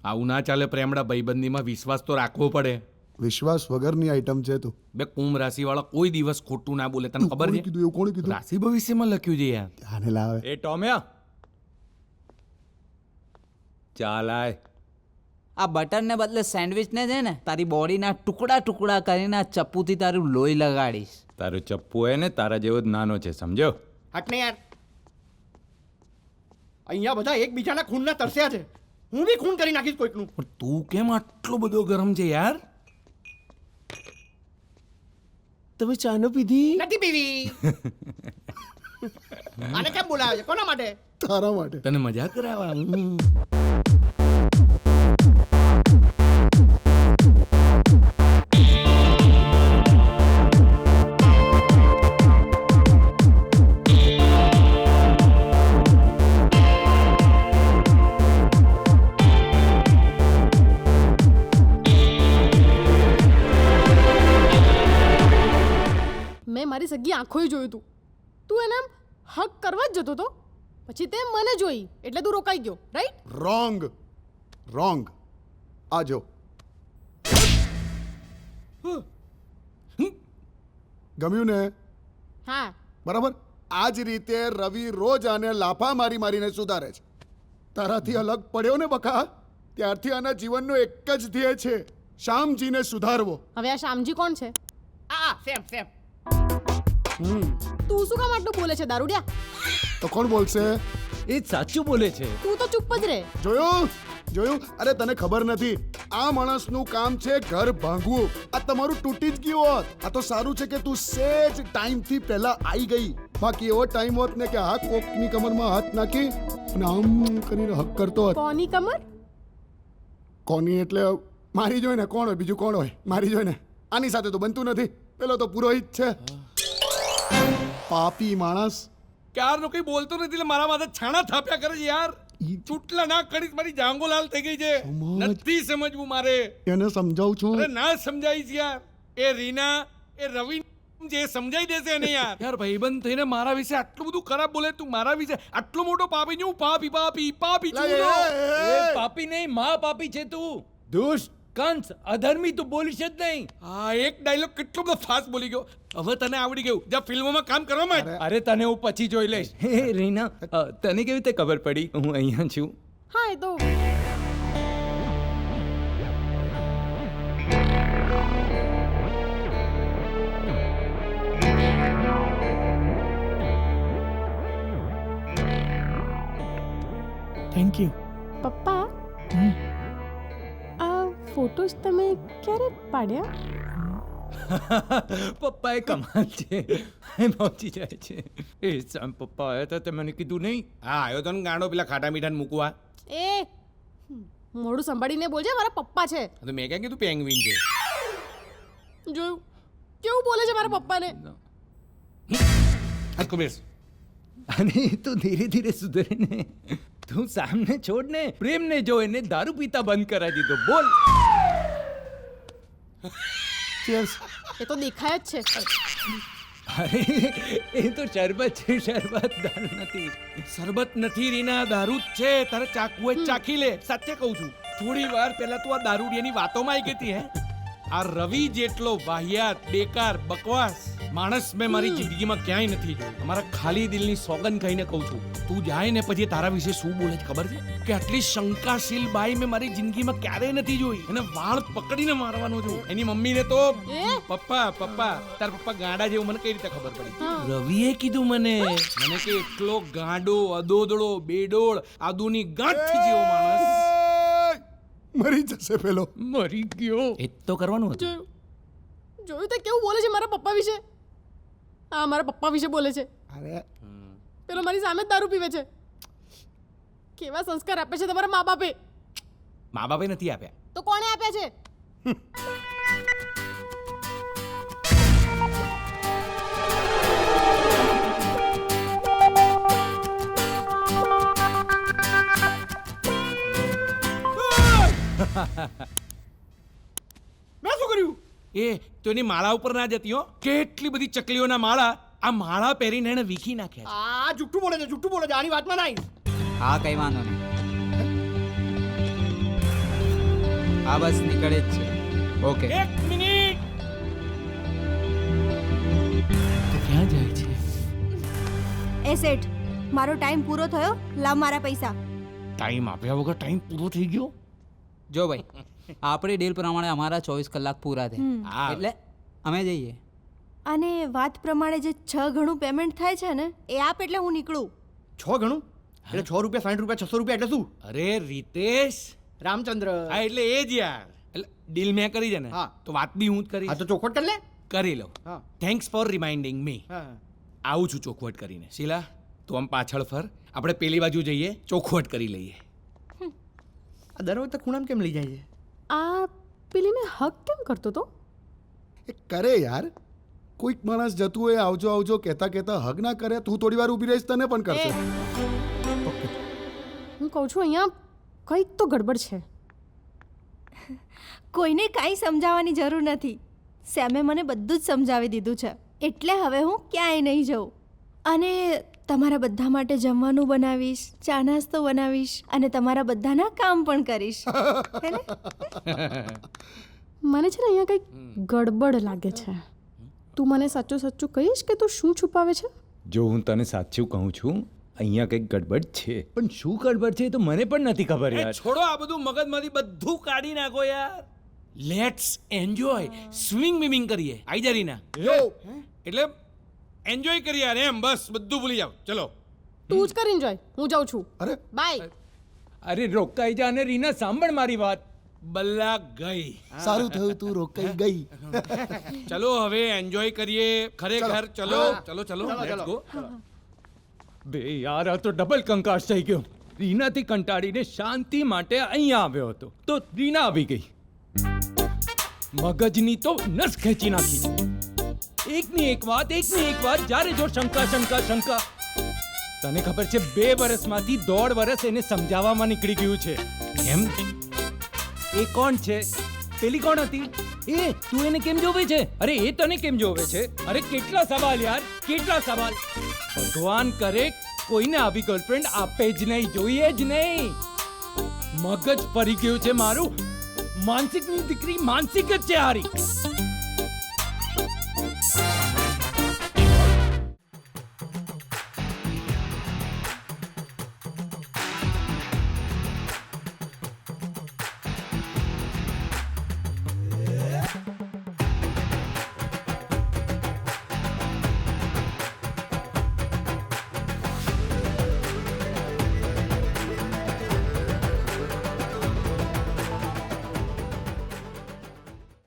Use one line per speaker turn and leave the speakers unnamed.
આવું ના ચાલે પ્રેમડા ભાઈબંધીમાં વિશ્વાસ તો રાખવો પડે.
વિશ્વાસ વગરની આઈટમ છે તું.
બે કુંભ રાશિ વાળા કોઈ દિવસ ખોટું ના બોલે, તને ખબર
કોણે
છે?
કીધું એવું? કોણે કીધું?
રાશિ ભવિષ્યમાં લખ્યું છે યાર.
આને લાવે.
એ ટોમ્યા ચાલ આય.
આ બટરને બદલે સેન્ડવિચને છે ને તારી બોડીના ટુકડા ટુકડા કરીને આ ચપ્પુથી તારું લોહી લગાડીશ.
તારું ચપ્પુ હોય ને તારા જેવો જ નાનો છે, સમજો?
હટને યાર. અહીંયા બધા એકબીજાના ખૂનના તરસ્યા છે. હું બી ખૂન કરી નાખીશ કોઈકનું.
પણ તું કેમ આટલો બધો ગરમ છે યાર?
તમે ચા ન પીધી?
નથી પીવી. આને કેમ બોલાવે છે? કોના માટે?
તારા માટે.
તને મજા કરાવવા.
મેં મારી સગી આંખોએ જોયું તું. તું એને આમ હક કરવા જ જતો હતો, પછી તે મને જોઈ એટલે તું રોકાઈ ગયો, રાઈટ?
Wrong wrong. આ જો ગમ્યું ને?
હા.
બરાબર. આ જ રીતે રવિ રોજ આને લાફા મારી મારીને સુધારે છે. તારાથી અલગ પડ્યો ને બકા, ત્યારથી આના જીવનનો એક જ ધ્યેય છે, શ્યામજીને સુધારવો.
હવે આ શ્યામજી કોણ છે?
આ સેમ સેમ.
તું શું કામ આટલું બોલે છે દારૂડિયા?
તો કોણ બોલશે?
એ સાચું બોલે છે.
તું તો ચૂપ જ રહે.
જોયું જોયું? અરે તને ખબર નથી, આ માણસનું કામ છે ઘર ભાંગવું. આ તમારું તૂટી જ ગયું હોત. આ તો સારું છે કે તું સેજ ટાઈમથી પહેલા આવી ગઈ. બાકી એવો ટાઈમ હોત ને કે આ કોકની કમરમાં હાથ નાખી અને આમ કરીને હક કરતો હોત.
કોની કમર?
કોની એટલે મારી જોઈને કોણ હોય? બીજું કોણ હોય? મારી જોઈને. આની સાથે તો બનતું નથી. પેલો તો પુરોહિત છે. પાપી માણસ.
ક્યારનો કઈ બોલતો નથી એટલે મારા માથે છાણા થાપ્યા કરે છે યાર. ચૂટલા ના કરીશ, મારી જાંગો લાલ થઈ ગઈ છે.
સમજ.
નથી સમજવું મારે.
એને સમજાવું છું.
અરે ના સમજાઈશ યાર. એ રીના, એ રવિ જે સમજાઈ દેશે એને યાર. યાર ભાઈબંધ થઈને મારા વિશે આટલું બધું ખરાબ બોલે તું. મારા વિશે આટલો મોટો પાપી છું. પાપી પાપી પાપી છું.
લે,
એ પાપી નહીં, મહા પાપી છે તું. દુષ્ટ, કંસ, અધર્મી તું બોલીશ જ નહીં.
હા, એક ડાયલોગ કેટલો બધો ફાસ્ટ બોલી ગયો. હવે તને આવડી ગયું. જા ફિલ્મોમાં કામ કરવા માંડ.
અરે તને હું પછી જોઈ લઈશ. હે રીના, તને કેવી રીતે ખબર પડી હું અહીંયા છું?
હા, એ તો
થેન્ક યુ.
પપ્પા, આ ફોટોસ તમે ક્યારે પાડ્યા?
પપ્પા એ કમાલ છે. એ પહોંચી જાય છે. એ સામ પપ્પા આવ્યા હતા તે મને કીધું નહીં.
હા, આવ્યો તો ને ગાંડો પેલા ખાટા મીઠાને મૂકવા.
એ મોઢું સંભાળીને બોલજે, મારા પપ્પા છે.
તો મેં ક્યાં કીધું પેંગ્વિન છે.
જોયું કેવું બોલે છે મારા પપ્પાને?
હરખો બેસ.
અને તું ધીરે ધીરે સુધરે ને. તું સામને છોડ ને, પ્રેમને જો, એને દારૂ પીતા બંધ કરાવી દીધો. બોલ.
Cheers.
એ તો દેખાય જ છે.
અરે એ તો શરબત છે, શરબત, દારૂ નથી.
શરબત નથી રીના, દારૂ જ છે. તારે ચાખવું હોય ચાખી લે. સાચે કહું છું. થોડી વાર પહેલા તું આ દારૂડિયાની વાતોમાં આવી ગઈ હતી હે. આ રવિ જેટલો વાહિયાત, બેકાર, બકવાસ માણસ મેં મારી જિંદગીમાં ક્યાંય નથી જોયો. અમારા ખાલી દિલની સોગન ખાઈને કહું છું. તું જાય ને પછી તારા વિશે શું બોલે છે ખબર છે? કે આટલી શંકાશીલ બાઈ મેં મારી જિંદગીમાં ક્યારેય નથી જોઈ. એને વાળ પકડીને મારવાનો છું. એની મમ્મીને તો પપ્પા પપ્પા તાર પપ્પા ગાંડા જેવું મને કઈ રીતે ખબર પડી? રવિએ કીધું મને કે એટલો ગાંડો, અદોદડો, બેડોળ, આદુની ગાંઠથી જેવો માણસ.
મરી જશે પેલો.
મરી ગયો.
એ તો કરવાનું હતું.
જોયું તે કેવું બોલે છે મારા પપ્પા વિશે? હા, મારા પપ્પા વિશે બોલે છે.
અરે
પેલો મારી સામે જ દારૂ પીવે છે. કેવા સંસ્કાર આપે છે તમારા મા બાપે?
મા બાપે નથી આપ્યા.
તો કોણે આપ્યા છે?
મેં શું કર્યું?
એ તો એની માળા ઉપર ના જતી હો. કેટલી બધી ચકલીઓના માળા આ માળા પહેરીને એને વીખી નાખ્યા છે.
આ જુઠ્ઠું બોલે છે, જુઠ્ઠું બોલે છે. આની વાતમાં નહીં.
હા, કઈ વાંધો નહીં. હા બસ નીકળે જ છે. ઓકે.
એક મિનિટ. તો ક્યાં જાય છે?
એ શેઠ મારો ટાઈમ પૂરો થયો, લાવ મારા પૈસા.
ટાઈમ આપ્યા વગર ટાઈમ પૂરો થઈ ગયો.
જો ભાઈ, આપણી ડીલ પ્રમાણે અમારા 24 કલાક પૂરા થયા,
હા.
એટલે અમે જઈએ.
અને વાત પ્રમાણે જે 6 ગણું પેમેન્ટ થાય છે ને એ આપ એટલે હું નીકળું.
6 ગણું એટલે 6 રૂપિયા 60 રૂપિયા 600 રૂપિયા એટલે શું?
અરે રીતેશ,
રામચંદ્ર.
હા એટલે એ જ યાર. એટલે ડીલ મેં કરી છે ને,
હા.
તો વાત બી હું જ
હા તો
કરીશ.
ચોખવટ કરી લે.
કરી લઉં.
હા.
થેન્ક્સ ફોર રિમાઇન્ડિંગ મી.
હા.
આવું છું ચોખવટ કરીને. શીલા, તું આમ પાછળ ફર, આપણે પેલી બાજુ જઈએ, ચોખવટ કરી લઈએ.
આ દર વખતે ખૂણામાં કેમ લઈ જાય છે?
આ પેલીને હક કેમ કરતો તો?
એ કરે યાર, કોઈક માણસ જતું હોય આવજો આવજો કહેતા કહેતા હગ ના કરે, તું થોડી વાર ઊભી રહીશ તને પણ કરશે.
હું કહું છું અહીંયા કંઈક તો ગડબડ છે.
કોઈને કાંઈ સમજાવવાની જરૂર નથી. સેમે મને બધું જ સમજાવી દીધું છે, એટલે હવે હું ક્યાંય નહીં જાઉં. અને તમારા બધા માટે જમવાનું બનાવીશ, ચા નાસ્તો બનાવીશ અને તમારા બધાના કામ પણ કરીશ. હે ને?
મને છે ને અહીંયા કંઈક ગડબડ લાગે છે. તું મને સાચું સાચું કહીશ કે તું શું છુપાવે છે?
જો હું તને સાચું કહું છું, અહીંયા કંઈક ગડબડ છે, પણ શું ગડબડ છે એ તો મને પણ નથી ખબર
એ
યાર.
છોડો આ બધું, મગજમાંથી બધું કાઢી નાખો યાર. Let's enjoy. સ્વિમિંગ બિમિંગ કરીએ. આઈ જા રીના. એટલે એન્જોય કરીએ યાર, એમ બસ બધું ભૂલી જાઓ. ચલો.
તું જ કરીને જોય, હું જાઉં છું.
અરે
બાય.
અરે રોકાઈ જા અને રીના સાંભળ મારી વાત.
બલ્લા ગઈ.
સારું થયું તું રોકાઈ ગઈ.
ચલો હવે એન્જોય કરીએ ખરેખર. ચલો ચલો ચલો લેટ્સ ગો.
બે યાર આ તો ડબલ કંકાસ થઈ ગયો. રીનાથી કંટાળીને શાંતિ માટે અહીંયા આવ્યો હતો તો રીના આવી ગઈ. મગજની તો નસ ખેંચી નાખી. એકની એક વાત જ્યારે જો શંકા શંકા શંકા. તને ખબર છે 2 વર્ષમાંથી 1.5 વર્ષ એને સમજાવવામાં નીકળી ગયું છે.
એમ
એ કોણ છે? પેલી કોણ હતી? એ તું એને કેમ જોવે છે? અરે એ તને કેમ જોવે છે? અરે કેટલા સવાલ યાર, કેટલા સવાલ. ભગવાન કરે કોઈને આવી ગર્લફ્રેન્ડ આપે જ નહીં, જોઈએ જ નહીં. મગજ ફરી ગયું છે મારું. માનસિકની દીકરી માનસિક જ છે હારી.